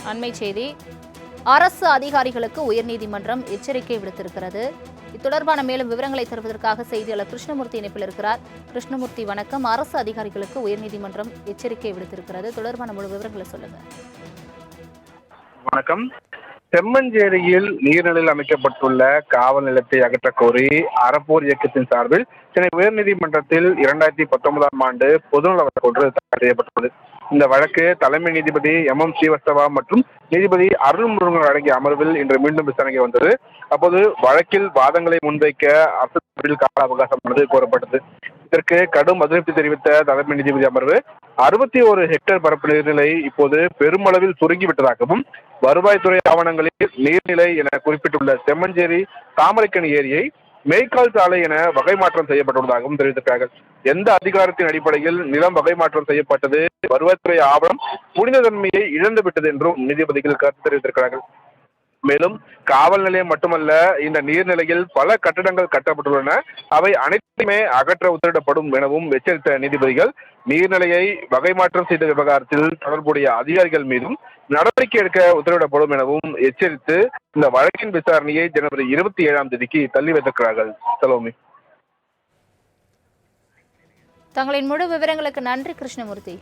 அண்மை செய்தி. அரசு அதிகாரிகளுக்கு உயர்நீதிமன்றம் எச்சரிக்கை விடுத்திருக்கிறது. இது தொடர்பான மேலும் விவரங்களை தருவதற்காக செய்தியாளர் கிருஷ்ணமூர்த்தி இணைப்பில் இருக்கிறார். கிருஷ்ணமூர்த்தி வணக்கம். அரசு அதிகாரிகளுக்கு உயர்நீதிமன்றம் எச்சரிக்கை விடுத்திருக்கிறது. தொடர்பான முழு விவரங்களை சொல்லுங்க. வணக்கம். செம்மஞ்சேரியில் நீர்நிலையில் அமைக்கப்பட்டுள்ள காவல் நிலையத்தை அகற்றக் கோரி அறப்போர் இயக்கத்தின் சார்பில் சென்னை உயர்நீதிமன்றத்தில் 2019ஆம் ஆண்டு பொதுநல வழக்கு ஒன்று தாக்கல் செய்யப்பட்டுள்ளது. இந்த வழக்கு தலைமை நீதிபதி MM ஸ்ரீவத்சவா மற்றும் நீதிபதி அருள்முருகன் அடங்கிய அமர்வில் இன்று மீண்டும் விசாரணைக்கு வந்தது. அப்போது வழக்கில் வாதங்களை முன்வைக்க அரசு தரப்பில் கால அவகாசமானது கோரப்பட்டது. இதற்கு கடும் அதிருப்தி தெரிவித்த தலைமை நீதிபதி அமர்வு 61 ஹெக்டேர் பரப்பு நீர்நிலை இப்போது பெருமளவில் சுருங்கிவிட்டதாகவும், வருவாய்த்துறை ஆவணங்களில் நீர்நிலை என குறிப்பிட்டுள்ள செம்மஞ்சேரி தாமரைக்கணி ஏரியை மேய்க்கால் சாலை என வகை மாற்றம் செய்யப்பட்டுள்ளதாகவும் தெரிவித்திருக்கிறார்கள். எந்த அதிகாரத்தின் அடிப்படையில் நிலம் வகை மாற்றம் செய்யப்பட்டது, வருவாய்த்துறை ஆவணம் புனித தன்மையை இழந்துவிட்டது என்றும் நீதிபதிகள் கருத்து தெரிவித்திருக்கிறார்கள். மேலும் காவல் நிலையம் மட்டுமல்ல, இந்த நீர்நிலையில் பல கட்டடங்கள் கட்டப்பட்டுள்ளன, அவை அனைத்துமே அகற்ற உத்தரவிடப்படும் எனவும் எச்சரித்த நீதிபதிகள் நீர்நிலையை வகை மாற்றம் செய்த விவகாரத்தில் தொடர்புடைய அதிகாரிகள் மீதும் நடவடிக்கை எடுக்க உத்தரவிடப்படும் எனவும் எச்சரித்து இந்த வழக்கின் விசாரணையை ஜனவரி 27ஆம் தேதிக்கு தள்ளி வைத்திருக்கிறார்கள். சலோமி. தங்களின் முழு விவரங்களுக்கு நன்றி கிருஷ்ணமூர்த்தி.